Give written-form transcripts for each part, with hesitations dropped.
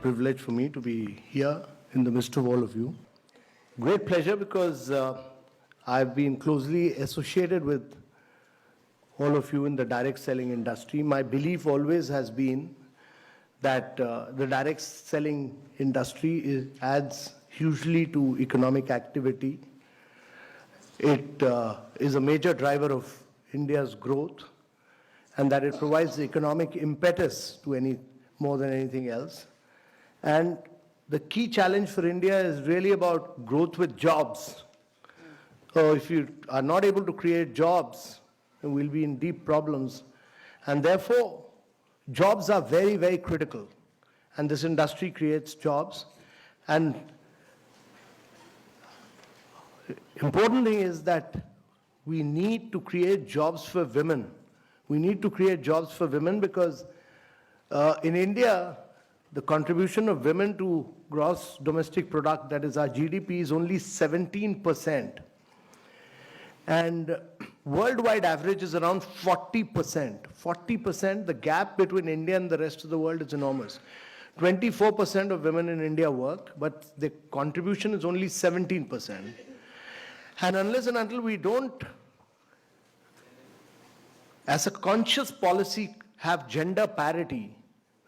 privilege for me to be here in the midst of all of you. Great pleasure because I've been closely associated with all of you in the direct selling industry. My belief always has been that the direct selling industry adds hugely to economic activity. It is a major driver of India's growth, and that it provides the economic impetus to more than anything else. And the key challenge for India is really about growth with jobs. So if you are not able to create jobs, then we'll be in deep problems. And therefore, jobs are very, very critical. And this industry creates jobs. And important thing is that we need to create jobs for women. We need to create jobs for women because in India, the contribution of women to gross domestic product, that is our GDP, is only 17%. And worldwide average is around 40%. 40%, the gap between India and the rest of the world is enormous. 24% of women in India work, but the contribution is only 17%. And unless and until we don't, as a conscious policy, have gender parity,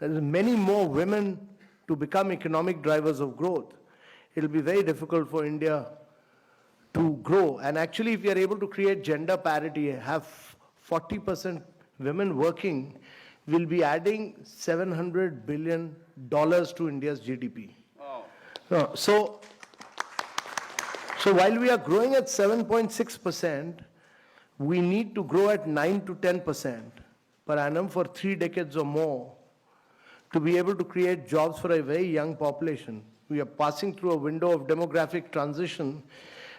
there is many more women to become economic drivers of growth, it will be very difficult for India to grow. And actually, if we are able to create gender parity, have 40% women working, we'll be adding $700 billion to India's GDP. Oh. So while we are growing at 7.6%, we need to grow at 9 to 10% per annum for 3 decades or more to be able to create jobs for a very young population. We are passing through a window of demographic transition,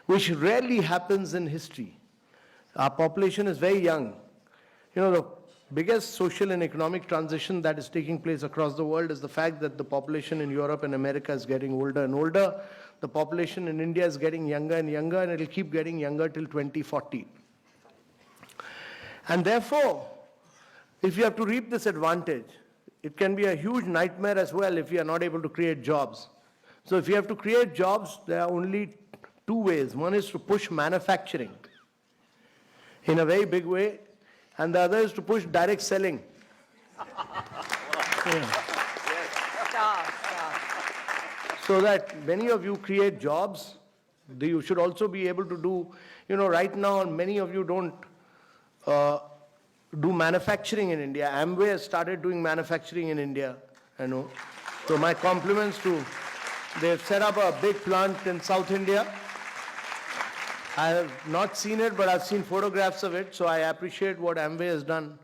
which rarely happens in history. Our population is very young. You know, the biggest social and economic transition that is taking place across the world is the fact that the population in Europe and America is getting older and older. The population in India is getting younger and younger, and it will keep getting younger till 2040. And therefore, if you have to reap this advantage, it can be a huge nightmare as well if you are not able to create jobs. So if you have to create jobs, there are only 2 ways. One is to push manufacturing in a very big way, and the other is to push direct selling. Yeah. So that many of you create jobs, you should also be able to do, right now many of you don't do manufacturing in India. Amway has started doing manufacturing in India, I know. So my compliments they've set up a big plant in South India. I have not seen it, but I've seen photographs of it, so I appreciate what Amway has done.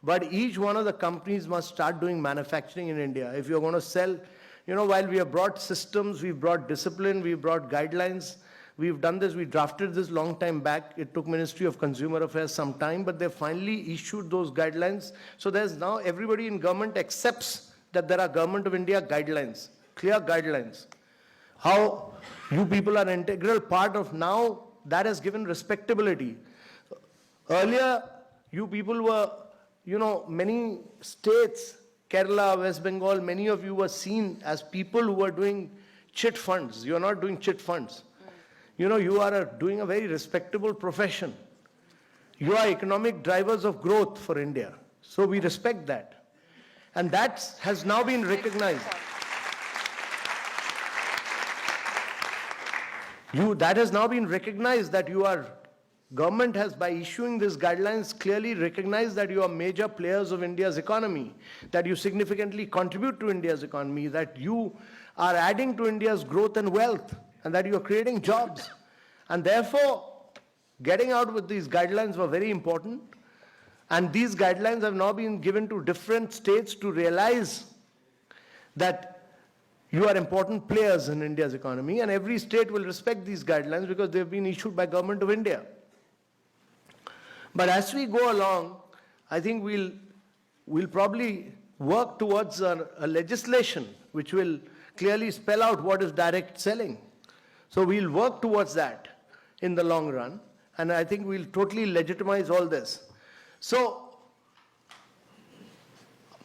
But each one of the companies must start doing manufacturing in India. If you're going to sell, while we have brought systems, we've brought discipline, we've brought guidelines, we've done this, we drafted this long time back. It took Ministry of Consumer Affairs some time, but they finally issued those guidelines. So there's now everybody in government accepts that there are Government of India guidelines, clear guidelines. How you people are an integral part of now, that has given respectability. Earlier, you people were, many states, Kerala, West Bengal, many of you were seen as people who were doing chit funds. You are not doing chit funds. You are doing a very respectable profession. You are economic drivers of growth for India. So we respect that. And that has now been recognized. That has now been recognized that government has, by issuing these guidelines, clearly recognized that you are major players of India's economy, that you significantly contribute to India's economy, that you are adding to India's growth and wealth, and that you are creating jobs. And therefore, getting out with these guidelines were very important. And these guidelines have now been given to different states to realize that you are important players in India's economy, and every state will respect these guidelines because they've been issued by Government of India. But as we go along, I think we'll probably work towards a legislation which will clearly spell out what is direct selling. So we'll work towards that in the long run, and I think we'll totally legitimize all this. So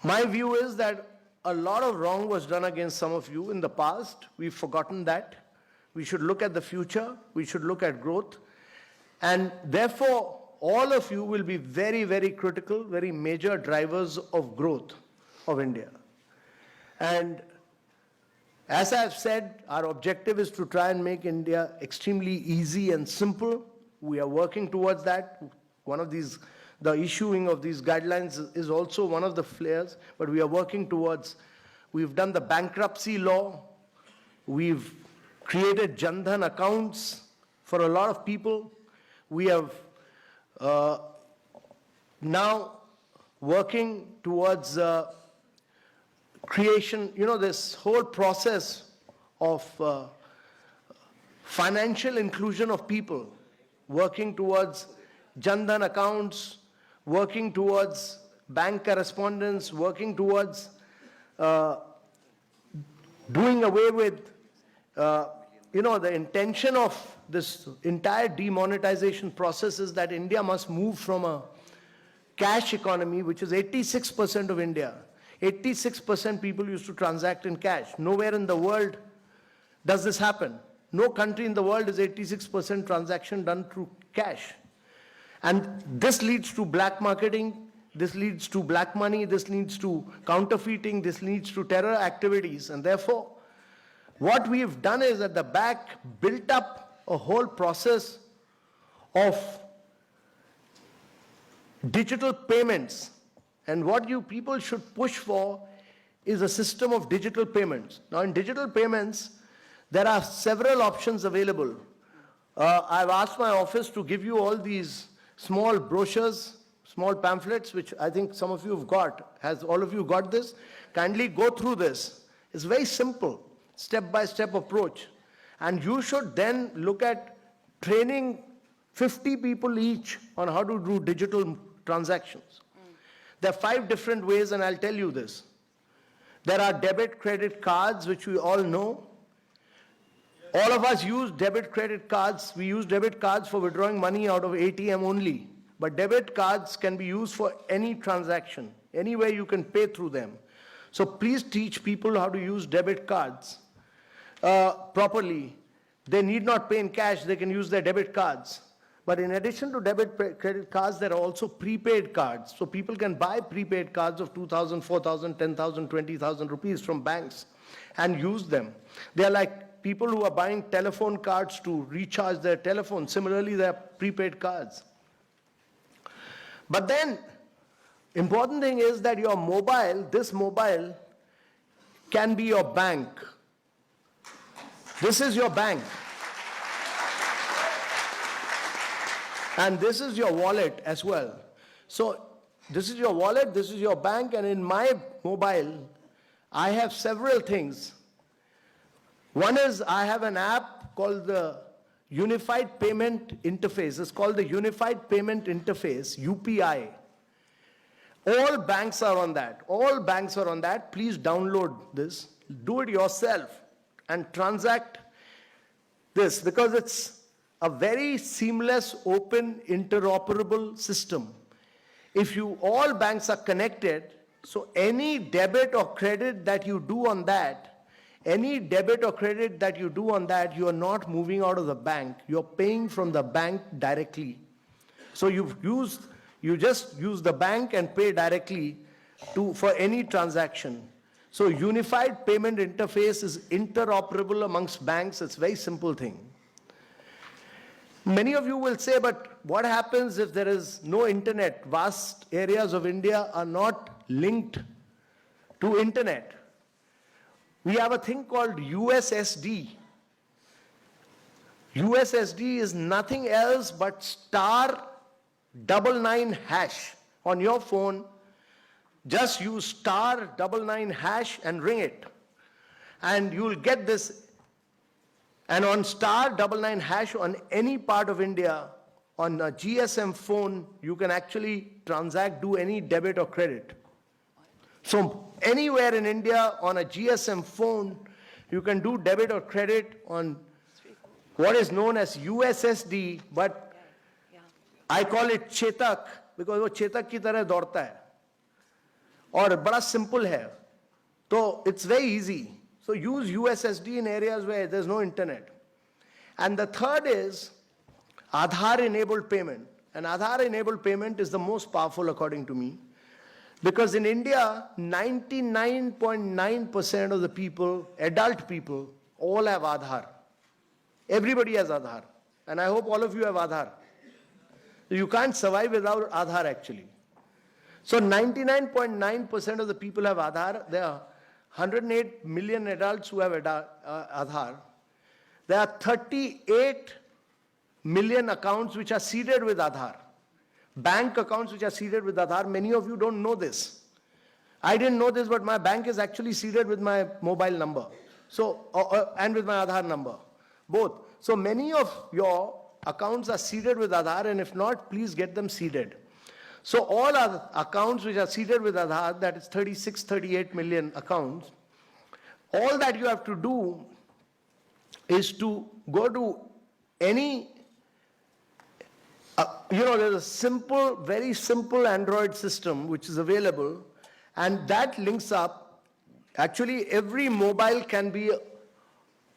my view is that a lot of wrong was done against some of you in the past. We've forgotten that. We should look at the future. We should look at growth. And therefore, all of you will be very, very critical, very major drivers of growth of India. And as I've said, our objective is to try and make India extremely easy and simple. We are working towards that. One of these, the issuing of these guidelines is also one of the flares, but we are working towards, we've done the bankruptcy law, we've created Jan Dhan accounts for a lot of people. We have now working towards creation, this whole process of financial inclusion of people, working towards Jan Dhan accounts, working towards bank correspondence, working towards doing away with, the intention of this entire demonetization process is that India must move from a cash economy, which is 86% of India. 86% people used to transact in cash. Nowhere in the world does this happen. No country in the world is 86% transaction done through cash. And this leads to black marketing, this leads to black money, this leads to counterfeiting, this leads to terror activities. And therefore, what we've done is at the back built up a whole process of digital payments. And what you people should push for is a system of digital payments. Now in digital payments, there are several options available. I've asked my office to give you all these small brochures, small pamphlets, which I think some of you have got. Has all of you got this? Kindly go through this. It's very simple, step-by-step approach. And you should then look at training 50 people each on how to do digital transactions. There are 5 different ways, and I'll tell you this. There are debit credit cards, which we all know. All of us use debit credit cards. We use debit cards for withdrawing money out of ATM only. But debit cards can be used for any transaction. Anywhere you can pay through them. So please teach people how to use debit cards properly. They need not pay in cash. They can use their debit cards. But in addition to debit credit cards, there are also prepaid cards. So people can buy prepaid cards of 2,000, 4,000, 10,000, 20,000 rupees from banks and use them. They are like people who are buying telephone cards to recharge their telephone. Similarly, they are prepaid cards. But then, important thing is that your mobile, this mobile, can be your bank. This is your bank. And this is your wallet as well. So this is your wallet, this is your bank, and in my mobile, I have several things. One is I have an app called the Unified Payment Interface. It's called the Unified Payment Interface, UPI. All banks are on that. All banks are on that. Please download this. Do it yourself and transact this because it's a very seamless, open, interoperable system. If all banks are connected, so any debit or credit that you do on that, you are not moving out of the bank. You're paying from the bank directly. So you just use the bank and pay directly for any transaction. So unified payment interface is interoperable amongst banks. It's a very simple thing. Many of you will say, but what happens if there is no internet? Vast areas of India are not linked to internet. We have a thing called USSD. USSD is nothing else but *99# on your phone. Just use *99# and ring it. And you'll get this. And on *99# on any part of India, on a GSM phone, you can actually do any debit or credit. So anywhere in India on a GSM phone, you can do debit or credit on what is known as USSD, but I call it Chetak because वो Chetak की तरह दौड़ता है और बड़ा simple है. So it's very easy. So use USSD in areas where there's no internet. And the third is Aadhaar-enabled payment. And Aadhaar-enabled payment is the most powerful according to me. Because in India, 99.9% of the people, adult people, all have Aadhaar. Everybody has Aadhaar. And I hope all of you have Aadhaar. You can't survive without Aadhaar actually. So 99.9% of the people have Aadhaar. There are 108 million adults who have Aadhaar. There are 38 million accounts which are seeded with Aadhaar. Bank accounts which are seeded with Aadhaar. Many of you don't know this. I didn't know this, but my bank is actually seeded with my mobile number. So, and with my Aadhaar number, both. So many of your accounts are seeded with Aadhaar, and if not, please get them seeded. So all our accounts which are seeded with Aadhaar, that is 36, 38 million accounts, all that you have to do is to go to any, there's a simple, very simple Android system which is available, and that links up. Actually, every mobile can be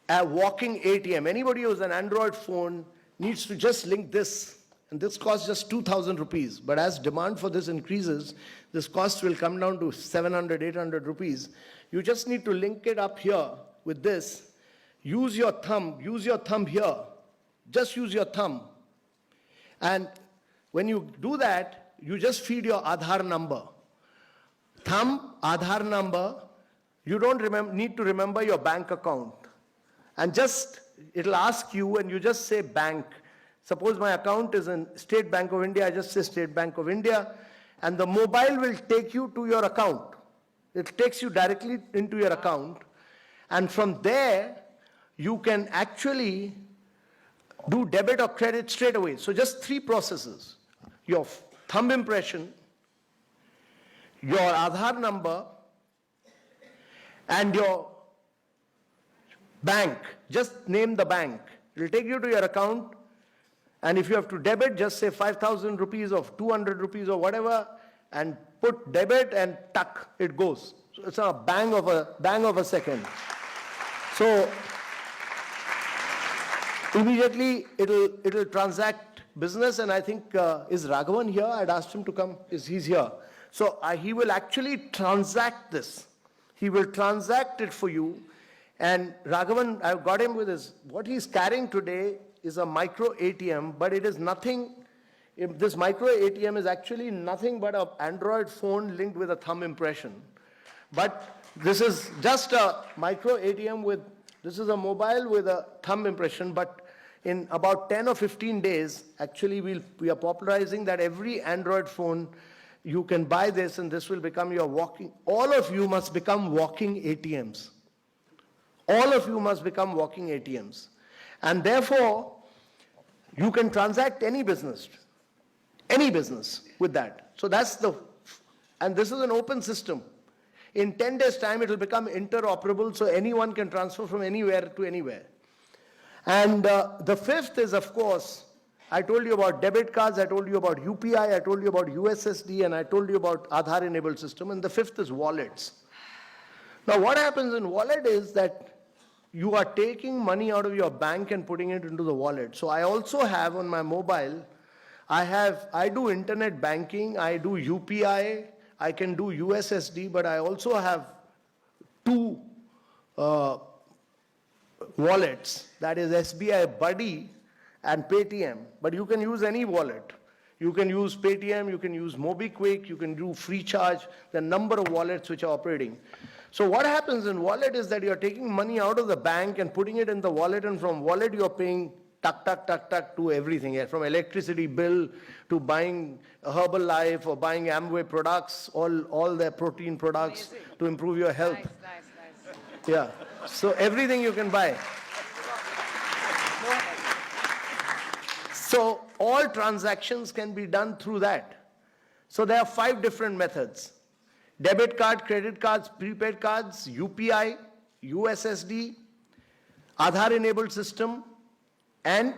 a walking ATM. Anybody who has an Android phone needs to just link this. And this costs just 2,000 rupees. But as demand for this increases, this cost will come down to 700, 800 rupees. You just need to link it up here with this. Use your thumb here. Just use your thumb. And when you do that, you just feed your Aadhaar number. Thumb, Aadhaar number. You don't need to remember your bank account. And just, it'll ask you, and you just say bank. Suppose my account is in State Bank of India, I just say State Bank of India, and the mobile will take you to your account. It takes you directly into your account, and from there, you can actually do debit or credit straight away. So just three processes: your thumb impression, your Aadhaar number, and your bank. Just name the bank. It will take you to your account. And if you have to debit, just say 5,000 rupees or 200 rupees or whatever, and put debit and tuck, it goes. So it's a bang of a second. So immediately it'll transact business, and I think is Raghavan here? I'd asked him to come. He's here. So he will actually transact this. He will transact it for you. And Raghavan, I've got him with what he's carrying today is a micro ATM, but it is nothing. This micro ATM is actually nothing but an Android phone linked with a thumb impression. But this is just a micro ATM this is a mobile with a thumb impression, but in about 10 or 15 days, actually we are popularizing that every Android phone, you can buy this and this will become your all of you must become walking ATMs. All of you must become walking ATMs. And therefore, you can transact any business with that. So and this is an open system. In 10 days' time, it will become interoperable, so anyone can transfer from anywhere to anywhere. And the fifth is, of course, I told you about debit cards, I told you about UPI, I told you about USSD, and I told you about Aadhaar-enabled system, and the fifth is wallets. Now, what happens in wallet is that you are taking money out of your bank and putting it into the wallet. So I also have on my mobile, I do internet banking, I do UPI, I can do USSD, but I also have two wallets, that is SBI Buddy and Paytm. But you can use any wallet. You can use Paytm, you can use MobiKwik, you can do FreeCharge, the number of wallets which are operating. So what happens in wallet is that you're taking money out of the bank and putting it in the wallet, and from wallet you're paying tuck, tuck, tuck, tuck to everything, from electricity bill to buying Herbalife or buying Amway products, all their protein products. Amazing. To improve your health. Nice. Yeah, so everything you can buy. So all transactions can be done through that. So there are 5 different methods: debit card, credit cards, prepaid cards, UPI, USSD, Aadhaar-enabled system, and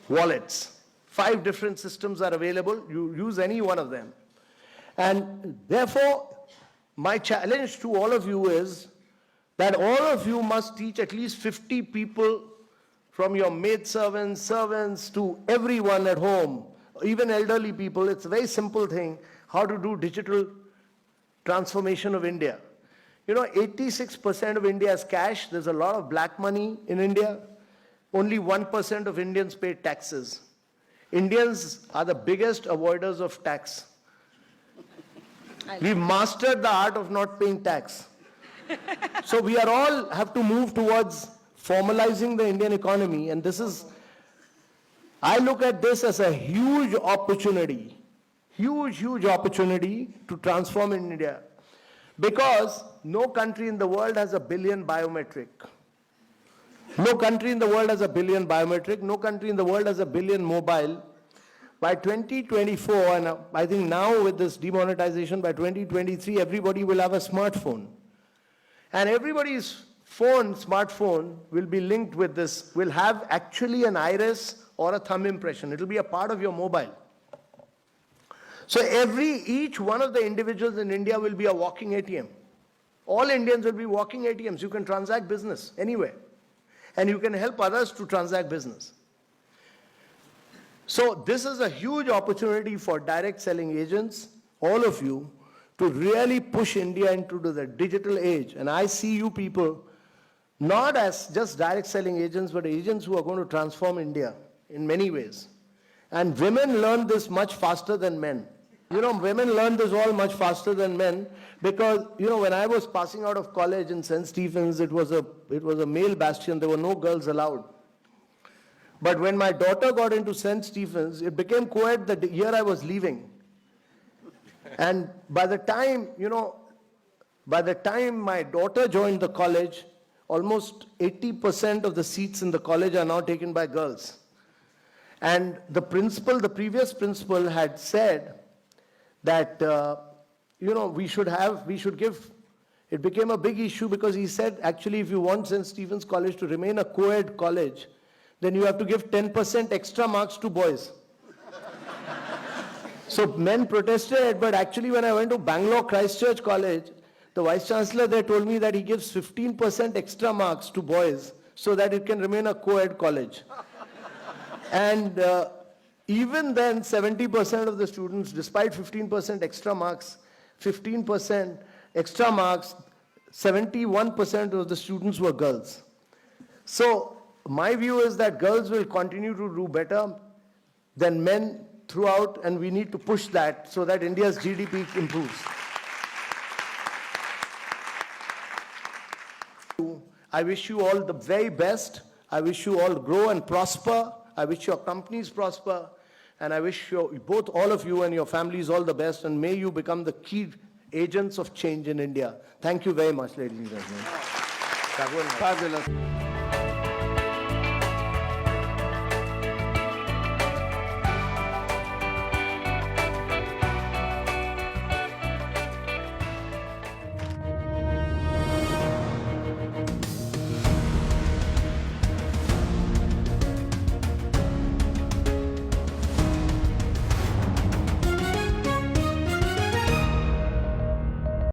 wallets. 5 different systems are available. You use any one of them. And therefore, my challenge to all of you is that all of you must teach at least 50 people, from your maidservants, servants, to everyone at home, even elderly people. It's a very simple thing, how to do digital transformation of India. You know, 86% of India is cash. There's a lot of black money in India. Only 1% of Indians pay taxes. Indians are the biggest avoiders of tax. We've mastered the art of not paying tax. So we are all have to move towards formalizing the Indian economy, and this is, I look at this as a huge opportunity to transform India, because no country in the world has a billion biometric. No country in the world has a billion biometric. No country in the world has a billion mobile. By 2024, and I think now with this demonetization, by 2023, everybody will have a smartphone. And everybody's smartphone will be linked with this, will have actually an iris or a thumb impression. It will be a part of your mobile. So each one of the individuals in India will be a walking ATM. All Indians will be walking ATMs. You can transact business anywhere. And you can help others to transact business. So this is a huge opportunity for direct selling agents, all of you, to really push India into the digital age. And I see you people not as just direct selling agents, but agents who are going to transform India in many ways. And women learn this much faster than men. You know, women learn this all much faster than men, because, you know, when I was passing out of college in St. Stephen's, it was a male bastion. There were no girls allowed. But when my daughter got into St. Stephen's, it became co-ed the year I was leaving. And by the time my daughter joined the college, almost 80% of the seats in the college are now taken by girls. And the previous principal had said that, we should give, it became a big issue because he said, actually, if you want St. Stephen's College to remain a co-ed college, then you have to give 10% extra marks to boys. So men protested, but actually when I went to Bangalore Christchurch College, the Vice Chancellor there told me that he gives 15% extra marks to boys so that it can remain a co-ed college. And even then, 70% of the students, despite 15% extra marks, 71% of the students were girls. So my view is that girls will continue to do better than men throughout, and we need to push that so that India's GDP improves. I wish you all the very best. I wish you all grow and prosper. I wish your companies prosper. And I wish all of you and your families all the best, and may you become the key agents of change in India. Thank you very much, ladies and gentlemen. Fabulous.